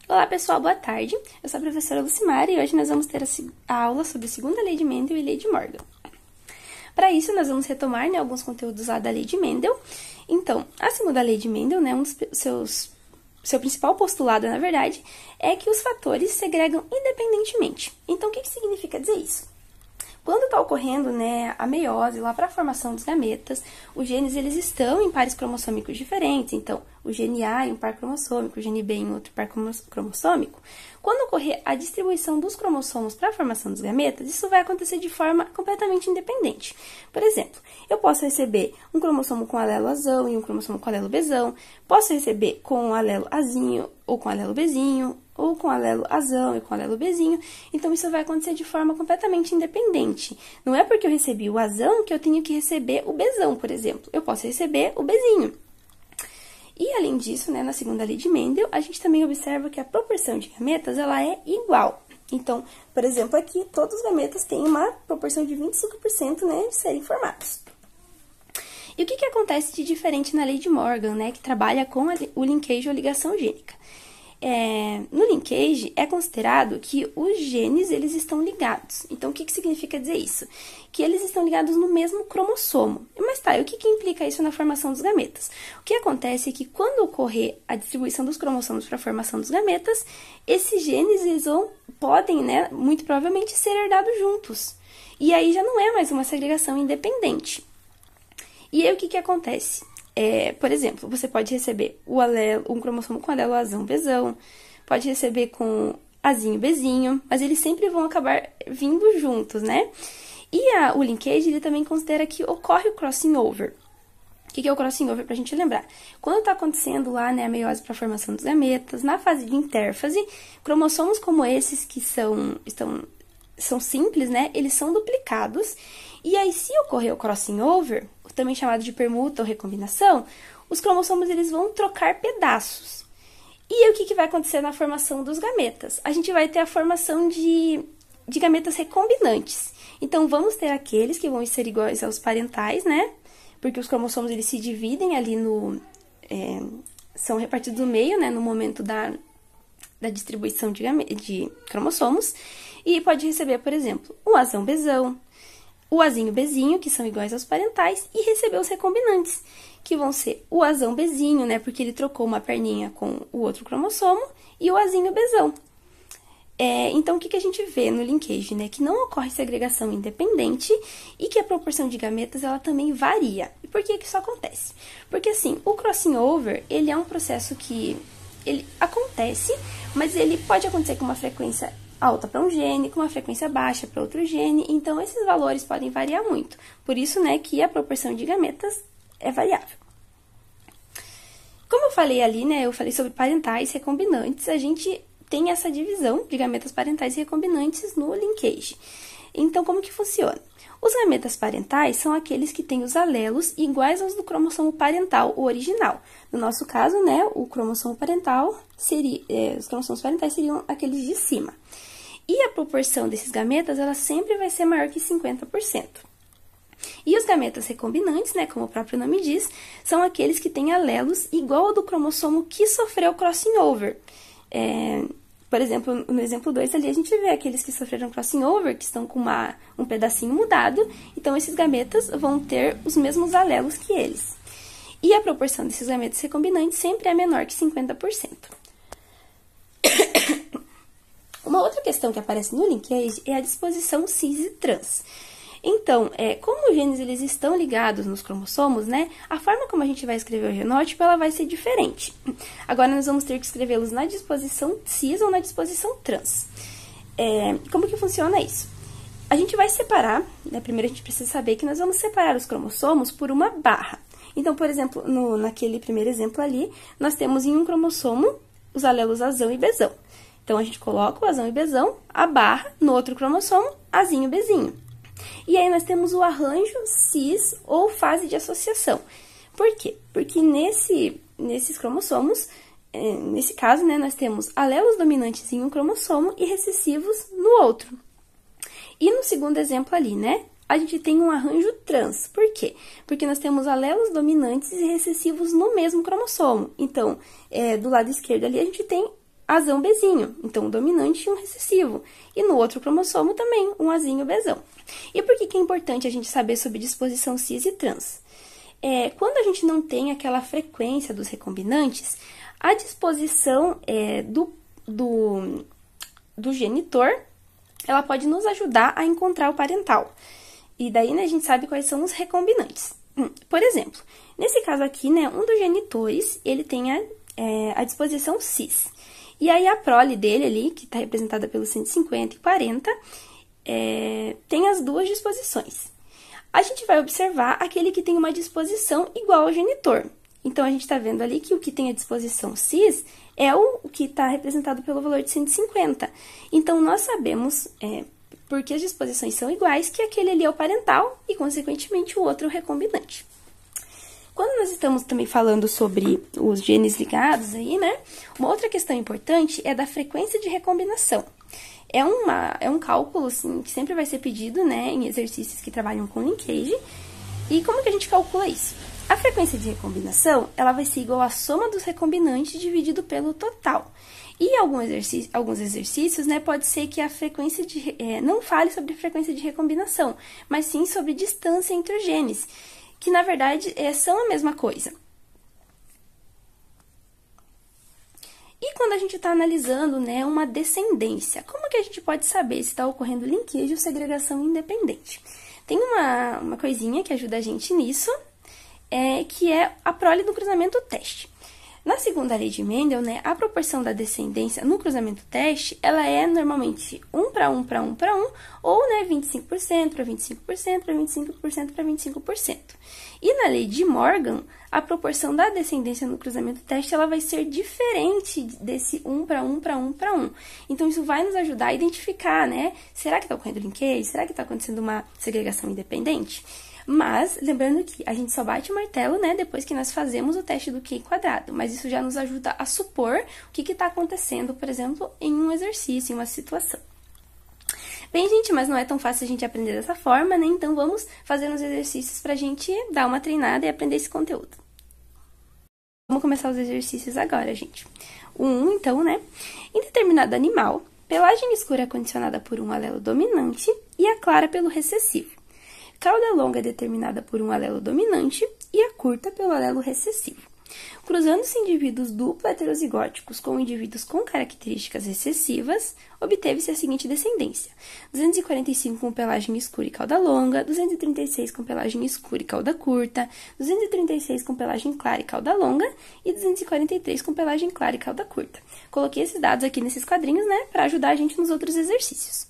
Olá pessoal, boa tarde. Eu sou a professora Lucimara e hoje nós vamos ter a aula sobre a segunda lei de Mendel e lei de Morgan. Para isso, nós vamos retomar alguns conteúdos lá da lei de Mendel. Então, a segunda lei de Mendel, seu principal postulado, na verdade, é que os fatores segregam independentemente. Então, o que significa dizer isso? Quando está ocorrendo, a meiose, lá para a formação dos gametas, os genes eles estão em pares cromossômicos diferentes. Então, o gene A em um par cromossômico, o gene B em outro par cromossômico. Quando ocorrer a distribuição dos cromossomos para a formação dos gametas, isso vai acontecer de forma completamente independente. Por exemplo, eu posso receber um cromossomo com alelo Azão e um cromossomo com alelo Bzão. Posso receber com alelo Azinho ou com alelo Bzinho, ou com alelo Azão e com alelo Bzinho. Então, isso vai acontecer de forma completamente independente. Não é porque eu recebi o Azão que eu tenho que receber o Bzão, por exemplo. Eu posso receber o Bzinho. E, além disso, na segunda lei de Mendel, a gente também observa que a proporção de gametas, ela é igual. Então, por exemplo, aqui, todos os gametas têm uma proporção de 25%, de serem formados. E o que acontece de diferente na lei de Morgan, que trabalha com o linkage ou ligação gênica? No linkage, é considerado que os genes, eles estão ligados. Então, o que significa dizer isso? Que eles estão ligados no mesmo cromossomo. Mas tá, e o que implica isso na formação dos gametas? O que acontece é que quando ocorrer a distribuição dos cromossomos para a formação dos gametas, esses genes, eles podem, muito provavelmente, ser herdados juntos. E aí já não é mais uma segregação independente. E aí, o que acontece? Por exemplo, você pode receber um cromossomo com alelo Azão, Bzão, pode receber com Azinho, Bzinho, mas eles sempre vão acabar vindo juntos, E o linkage, ele também considera que ocorre o crossing over. O que é o crossing over, pra gente lembrar? Quando tá acontecendo lá, a meiose para a formação dos gametas, na fase de intérfase, cromossomos como esses que são simples, eles são duplicados. E aí, se ocorrer o crossing over, também chamado de permuta ou recombinação, os cromossomos eles vão trocar pedaços. E aí, o que vai acontecer na formação dos gametas? A gente vai ter a formação de gametas recombinantes. Então, vamos ter aqueles que vão ser iguais aos parentais, Porque os cromossomos eles se dividem ali são repartidos no meio, no momento da distribuição de cromossomos. E pode receber, por exemplo, um Azão Bzão, o Azinho Bzinho, que são iguais aos parentais, e receber os recombinantes, que vão ser o Azão Bzinho, porque ele trocou uma perninha com o outro cromossomo, e o Azinho Bzão. Então, o que a gente vê no linkage, Que não ocorre segregação independente e que a proporção de gametas, ela também varia. E por que isso acontece? Porque, assim, o crossing over, ele é um processo que ele acontece, mas ele pode acontecer com uma frequência alta para um gene, com uma frequência baixa para outro gene, então esses valores podem variar muito. Por isso, que a proporção de gametas é variável. Como eu falei ali, eu falei sobre parentais recombinantes, a gente tem essa divisão de gametas parentais e recombinantes no linkage. Então, como que funciona? Os gametas parentais são aqueles que têm os alelos iguais aos do cromossomo parental, o original. No nosso caso, o cromossomo parental os cromossomos parentais seriam aqueles de cima. E a proporção desses gametas, ela sempre vai ser maior que 50%. E os gametas recombinantes, como o próprio nome diz, são aqueles que têm alelos igual ao do cromossomo que sofreu crossing over. Por exemplo, no exemplo 2 ali, a gente vê aqueles que sofreram crossing over, que estão com um pedacinho mudado, então esses gametas vão ter os mesmos alelos que eles. E a proporção desses gametas recombinantes sempre é menor que 50%. Uma outra questão que aparece no linkage é a disposição cis e trans. Então, como os genes eles estão ligados nos cromossomos, a forma como a gente vai escrever o genótipo, ela vai ser diferente. Agora, nós vamos ter que escrevê-los na disposição cis ou na disposição trans. Como que funciona isso? A gente vai separar, primeiro a gente precisa saber que nós vamos separar os cromossomos por uma barra. Então, por exemplo, naquele primeiro exemplo ali, nós temos em um cromossomo os alelos Azão e Bzão. Então, a gente coloca o Azão e Bzão, a barra, no outro cromossomo, Azinho e Bzinho. E aí, nós temos o arranjo cis ou fase de associação. Por quê? Porque nesses cromossomos, nesse caso, nós temos alelos dominantes em um cromossomo e recessivos no outro. E no segundo exemplo ali, a gente tem um arranjo trans. Por quê? Porque nós temos alelos dominantes e recessivos no mesmo cromossomo. Então, do lado esquerdo ali, a gente tem Azão Bzinho, então um dominante e um recessivo. E no outro cromossomo também, um Azinho Bzão. E por que é importante a gente saber sobre disposição cis e trans? Quando a gente não tem aquela frequência dos recombinantes, a disposição do genitor, ela pode nos ajudar a encontrar o parental. E daí, né, a gente sabe quais são os recombinantes. Por exemplo, nesse caso aqui, né, um dos genitores, ele tem a disposição cis. E aí, a prole dele ali, que está representada pelos 150 e 40, tem as duas disposições. A gente vai observar aquele que tem uma disposição igual ao genitor. Então, a gente está vendo ali que o que tem a disposição cis é o que está representado pelo valor de 150. Então, nós sabemos, porque as disposições são iguais, que aquele ali é o parental e, consequentemente, o outro é o recombinante. Quando nós estamos também falando sobre os genes ligados aí, né? Uma outra questão importante é da frequência de recombinação. É um cálculo, assim, que sempre vai ser pedido, né, em exercícios que trabalham com linkage. E como que a gente calcula isso? A frequência de recombinação, ela vai ser igual à soma dos recombinantes dividido pelo total. E alguns exercícios, né, pode ser que a frequência não fale sobre a frequência de recombinação, mas sim sobre distância entre os genes, que na verdade são a mesma coisa. E quando a gente está analisando, né, uma descendência, como que a gente pode saber se está ocorrendo linkagem ou segregação independente? Tem uma coisinha que ajuda a gente nisso, que é a prole do cruzamento teste. Na segunda lei de Mendel, né, a proporção da descendência no cruzamento teste, ela é normalmente 1 para 1 para 1 para 1, ou, né, 25% para 25% para 25% para 25%. E na lei de Morgan, a proporção da descendência no cruzamento teste, ela vai ser diferente desse 1 para 1 para 1 para 1. Então, isso vai nos ajudar a identificar, né, será que está ocorrendo linkage? Será que está acontecendo uma segregação independente? Mas, lembrando que a gente só bate o martelo, né, depois que nós fazemos o teste do Q quadrado. Mas isso já nos ajuda a supor o que está acontecendo, por exemplo, em um exercício, em uma situação. Bem, gente, mas não é tão fácil a gente aprender dessa forma, né? Então, vamos fazer uns exercícios pra gente dar uma treinada e aprender esse conteúdo. Vamos começar os exercícios agora, gente. Então, né? Em determinado animal, pelagem escura é condicionada por um alelo dominante e a clara pelo recessivo. Cauda longa é determinada por um alelo dominante e a curta pelo alelo recessivo. Cruzando-se indivíduos duplo heterozigóticos com indivíduos com características recessivas, obteve-se a seguinte descendência: 245 com pelagem escura e cauda longa, 236 com pelagem escura e cauda curta, 236 com pelagem clara e cauda longa e 243 com pelagem clara e cauda curta. Coloquei esses dados aqui nesses quadrinhos, né, para ajudar a gente nos outros exercícios.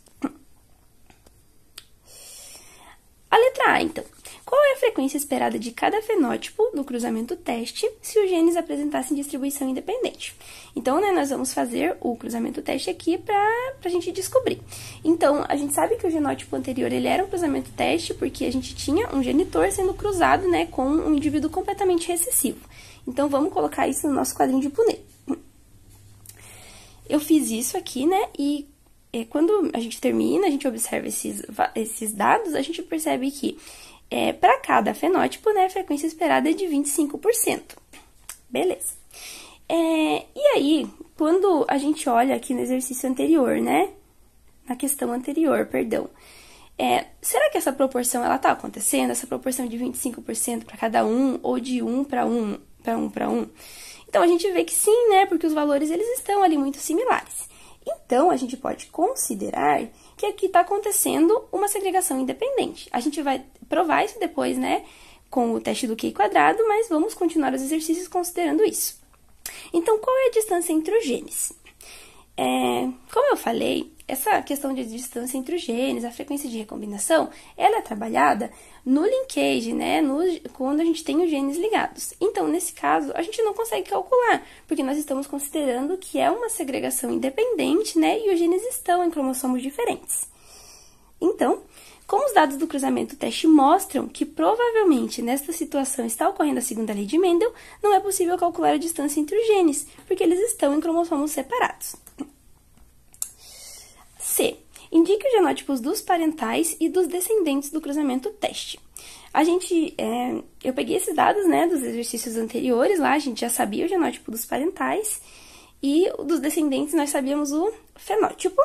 A letra A, então. Qual é a frequência esperada de cada fenótipo no cruzamento teste se os genes apresentassem distribuição independente? Então, né, nós vamos fazer o cruzamento teste aqui para a gente descobrir. Então, a gente sabe que o genótipo anterior, ele era um cruzamento teste porque a gente tinha um genitor sendo cruzado, né, com um indivíduo completamente recessivo. Então, vamos colocar isso no nosso quadrinho de Punnett. Eu fiz isso aqui, né, e quando a gente termina, a gente observa esses dados, a gente percebe que para cada fenótipo, né, a frequência esperada é de 25%. Beleza. E aí, quando a gente olha aqui no exercício anterior, né, na questão anterior, perdão, será que essa proporção, ela tá acontecendo? Essa proporção de 25% para cada um, ou de 1 para 1 para 1 para 1? Então, a gente vê que sim, né, porque os valores, eles estão ali muito similares. Então, a gente pode considerar que aqui está acontecendo uma segregação independente. A gente vai provar isso depois, né, com o teste do Q quadrado, mas vamos continuar os exercícios considerando isso. Então, qual é a distância entre os genes? Como eu falei, essa questão de distância entre os genes, a frequência de recombinação, ela é trabalhada no linkage, né, quando a gente tem os genes ligados. Então, nesse caso, a gente não consegue calcular, porque nós estamos considerando que é uma segregação independente, né, e os genes estão em cromossomos diferentes. Então, como os dados do cruzamento teste mostram que provavelmente nesta situação está ocorrendo a segunda lei de Mendel, não é possível calcular a distância entre os genes, porque eles estão em cromossomos separados. C. Indique os genótipos dos parentais e dos descendentes do cruzamento teste. Eu peguei esses dados, né, dos exercícios anteriores lá, a gente já sabia o genótipo dos parentais, e dos descendentes nós sabíamos o fenótipo.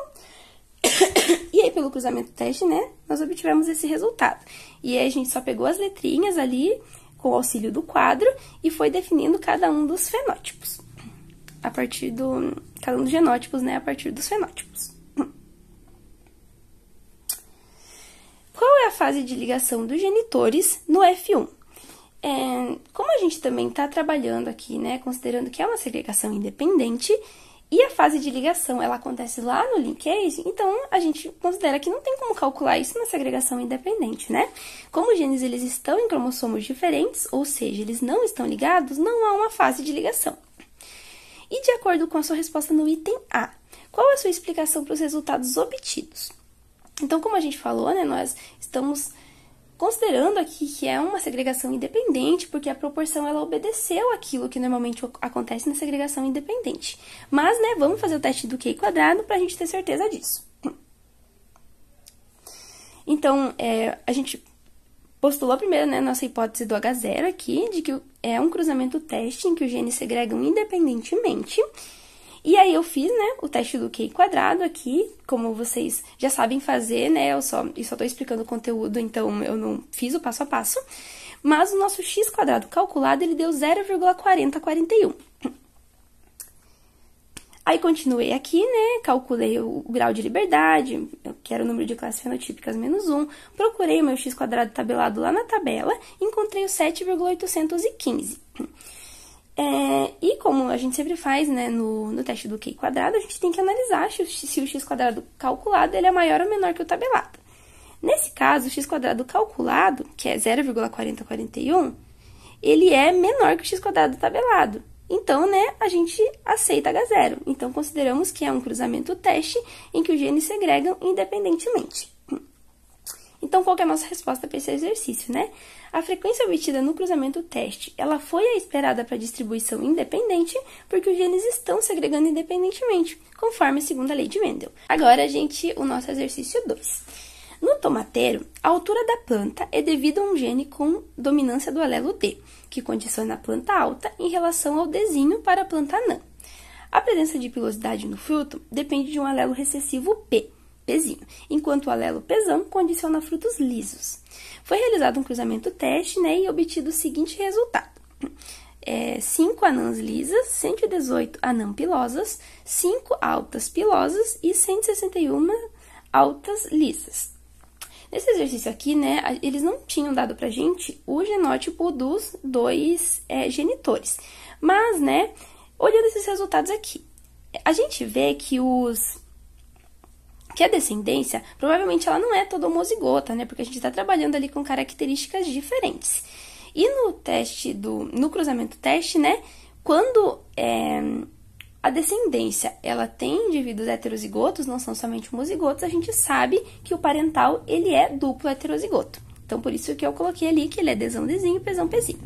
E aí, pelo cruzamento teste, né, nós obtivemos esse resultado. E aí, a gente só pegou as letrinhas ali, com o auxílio do quadro, e foi definindo cada um dos fenótipos. A partir do... cada um dos genótipos, né, a partir dos fenótipos. Qual é a fase de ligação dos genitores no F1? Como a gente também está trabalhando aqui, né, considerando que é uma segregação independente, e a fase de ligação, ela acontece lá no linkage, então a gente considera que não tem como calcular isso na segregação independente, né? Como os genes eles estão em cromossomos diferentes, ou seja, eles não estão ligados, não há uma fase de ligação. E de acordo com a sua resposta no item A, qual é a sua explicação para os resultados obtidos? Então, como a gente falou, né, nós estamos considerando aqui que é uma segregação independente, porque a proporção ela obedeceu aquilo que normalmente acontece na segregação independente. Mas, né, vamos fazer o teste do Q² para a gente ter certeza disso. Então, a gente postulou primeiro, né, nossa hipótese do H0 aqui, de que é um cruzamento teste em que os genes segregam independentemente. E aí, eu fiz, né, o teste do Q² aqui, como vocês já sabem fazer, né, eu só tô explicando o conteúdo, então eu não fiz o passo a passo. Mas o nosso x² calculado, ele deu 0,4041. Aí, continuei aqui, né, calculei o grau de liberdade, que era o número de classes fenotípicas menos 1, procurei o meu x² tabelado lá na tabela, encontrei o 7,815. E como a gente sempre faz, né, no teste do Q², a gente tem que analisar se o x² calculado ele é maior ou menor que o tabelado. Nesse caso, o x² calculado, que é 0,4041, ele é menor que o x² tabelado. Então, né, a gente aceita H0. Então, consideramos que é um cruzamento teste em que os genes segregam independentemente. Então, qual que é a nossa resposta para esse exercício, né? A frequência obtida no cruzamento teste, ela foi a esperada para a distribuição independente, porque os genes estão segregando independentemente, conforme a segunda lei de Mendel. Agora, o nosso exercício 2. No tomateiro, a altura da planta é devida a um gene com dominância do alelo D, que condiciona a planta alta em relação ao Dzinho para a planta anã. A presença de pilosidade no fruto depende de um alelo recessivo P, Pzinho, enquanto o alelo Pzão condiciona frutos lisos. Foi realizado um cruzamento teste, né, e obtido o seguinte resultado. 5 anãs lisas, 118 anã pilosas, 5 altas pilosas e 161 altas lisas. Nesse exercício aqui, né, eles não tinham dado pra gente o genótipo dos dois genitores. Mas, né, olhando esses resultados aqui, a gente vê que a descendência, provavelmente ela não é toda homozigota, né, porque a gente está trabalhando ali com características diferentes. E no cruzamento teste, né, quando a descendência, ela tem indivíduos heterozigotos, não são somente homozigotos, a gente sabe que o parental, ele é duplo heterozigoto. Então, por isso que eu coloquei ali que ele é Dzão, Dzinho e Pzão, Pzinho.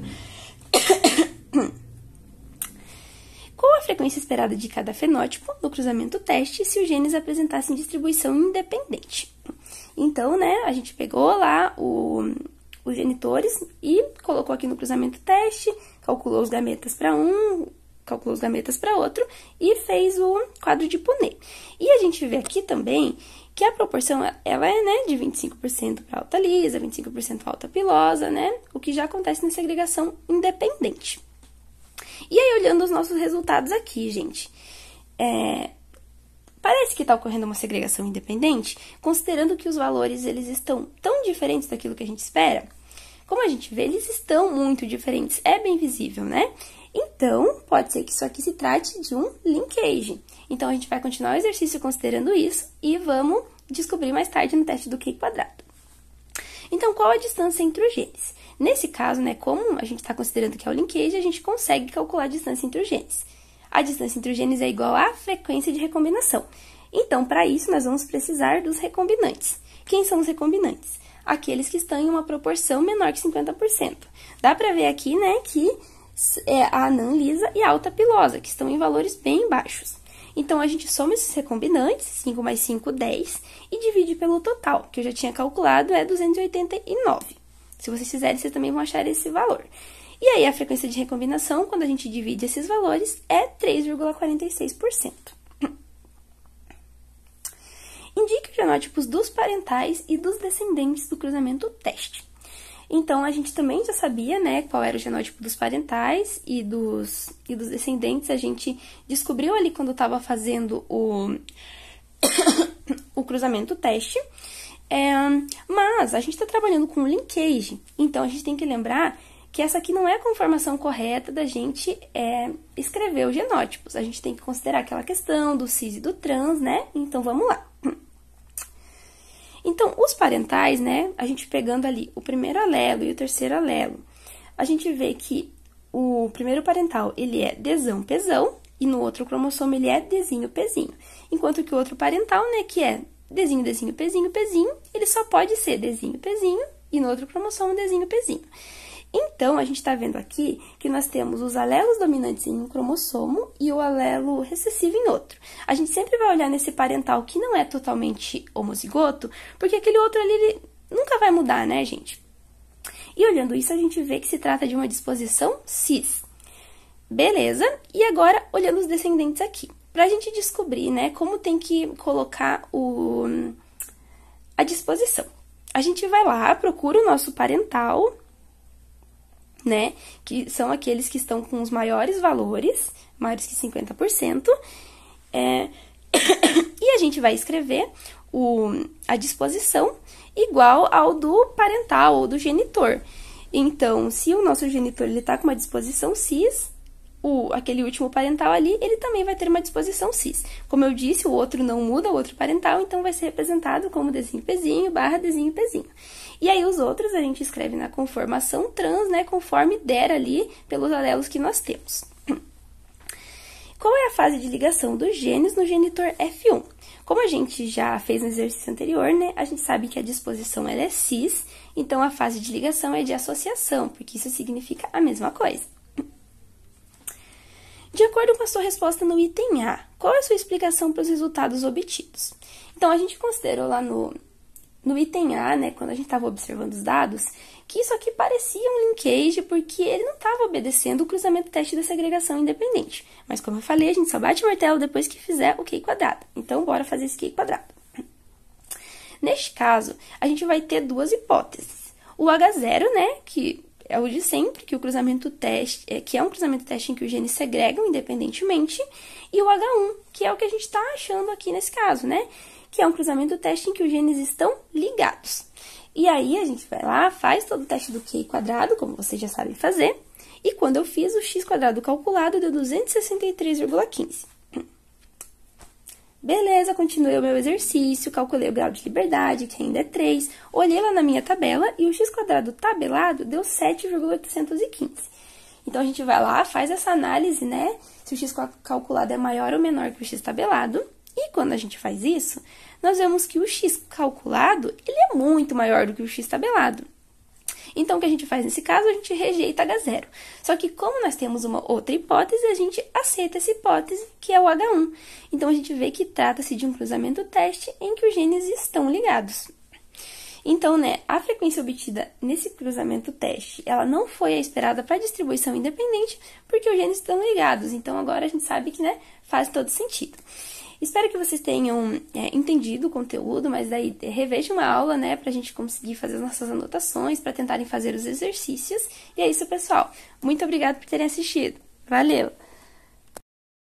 Qual a frequência esperada de cada fenótipo no cruzamento teste se os genes apresentassem distribuição independente? Então, né, a gente pegou lá os genitores e colocou aqui no cruzamento teste, calculou os gametas para um, calculou os gametas para outro e fez o quadro de Punnett. E a gente vê aqui também que a proporção, ela é, né, de 25% para alta lisa, 25% para alta pilosa, né, o que já acontece na segregação independente. E aí, olhando os nossos resultados aqui, gente, parece que está ocorrendo uma segregação independente, considerando que os valores, eles estão tão diferentes daquilo que a gente espera. Como a gente vê, eles estão muito diferentes, é bem visível, né? Então, pode ser que isso aqui se trate de um linkage. Então, a gente vai continuar o exercício considerando isso e vamos descobrir mais tarde no teste do Q². Então, qual a distância entre os genes? Nesse caso, né, como a gente está considerando que é o linkage, a gente consegue calcular a distância entre os genes. A distância entre os genes é igual à frequência de recombinação. Então, para isso, nós vamos precisar dos recombinantes. Quem são os recombinantes? Aqueles que estão em uma proporção menor que 50%. Dá para ver aqui, né, que é a anã lisa e a alta pilosa, que estão em valores bem baixos. Então, a gente soma esses recombinantes, 5 mais 5, 10, e divide pelo total, que eu já tinha calculado, é 289. Se vocês fizerem, vocês também vão achar esse valor. E aí, a frequência de recombinação, quando a gente divide esses valores, é 3,46%. Indique os genótipos dos parentais e dos descendentes do cruzamento teste. Então, a gente também já sabia, né, qual era o genótipo dos parentais e dos descendentes. A gente descobriu ali quando estava fazendo o cruzamento teste. Mas a gente está trabalhando com linkage, então a gente tem que lembrar que essa aqui não é a conformação correta da gente escrever os genótipos. A gente tem que considerar aquela questão do cis e do trans, né? Então, vamos lá. Então, os parentais, né, a gente pegando ali o primeiro alelo e o terceiro alelo, a gente vê que o primeiro parental, ele é Dzão, Pzão, e no outro cromossomo ele é Dzinho, Pzinho. Enquanto que o outro parental, né, que é Dzinho, Dzinho, Pzinho, Pzinho, ele só pode ser Dzinho, Pzinho, e no outro cromossomo Dzinho, Pzinho. Então, a gente está vendo aqui que nós temos os alelos dominantes em um cromossomo e o alelo recessivo em outro. A gente sempre vai olhar nesse parental que não é totalmente homozigoto, porque aquele outro ali ele nunca vai mudar, né, gente? E olhando isso, a gente vê que se trata de uma disposição cis. Beleza? E agora, olhando os descendentes aqui. Para a gente descobrir, né, como tem que colocar a disposição. A gente vai lá, procura o nosso parental, né, que são aqueles que estão com os maiores valores, maiores que 50%, e a gente vai escrever a disposição igual ao do parental ou do genitor. Então, se o nosso genitor está com uma disposição cis, aquele último parental ali, ele também vai ter uma disposição cis. Como eu disse, o outro não muda, o outro parental, então vai ser representado como Dzinho, Pzinho, barra Dzinho, Pzinho. E aí, os outros a gente escreve na conformação trans, né, conforme der ali pelos alelos que nós temos. Qual é a fase de ligação dos genes no genitor F1? Como a gente já fez no exercício anterior, né, a gente sabe que a disposição ela é cis, então a fase de ligação é de associação, porque isso significa a mesma coisa. De acordo com a sua resposta no item A, qual é a sua explicação para os resultados obtidos? Então, a gente considerou lá no item A, né, quando a gente estava observando os dados, que isso aqui parecia um linkage porque ele não estava obedecendo o cruzamento teste da segregação independente. Mas, como eu falei, a gente só bate o martelo depois que fizer o Q quadrado. Então, bora fazer esse Q quadrado. Neste caso, a gente vai ter duas hipóteses. O H0, né, que é o de sempre, que o cruzamento teste, que é um cruzamento teste em que os genes segregam independentemente, e o H1, que é o que a gente está achando aqui nesse caso, né? Que é um cruzamento teste em que os genes estão ligados. E aí, a gente vai lá, faz todo o teste do Q quadrado, como vocês já sabem fazer, e quando eu fiz o X quadrado calculado, deu 263,15. Beleza, continuei o meu exercício, calculei o grau de liberdade, que ainda é 3, olhei lá na minha tabela e o x quadrado tabelado deu 7,815. Então, a gente vai lá, faz essa análise, né, se o x calculado é maior ou menor que o x tabelado, e quando a gente faz isso, nós vemos que o x calculado, ele é muito maior do que o x tabelado. Então, o que a gente faz nesse caso? A gente rejeita H0. Só que, como nós temos uma outra hipótese, a gente aceita essa hipótese, que é o H1. Então, a gente vê que trata-se de um cruzamento teste em que os genes estão ligados. Então, né, a frequência obtida nesse cruzamento teste, ela não foi a esperada para distribuição independente, porque os genes estão ligados. Então, agora a gente sabe que, né, faz todo sentido. Espero que vocês tenham entendido o conteúdo, mas daí revejam a aula, né, pra gente conseguir fazer as nossas anotações, para tentarem fazer os exercícios. E é isso, pessoal. Muito obrigada por terem assistido. Valeu!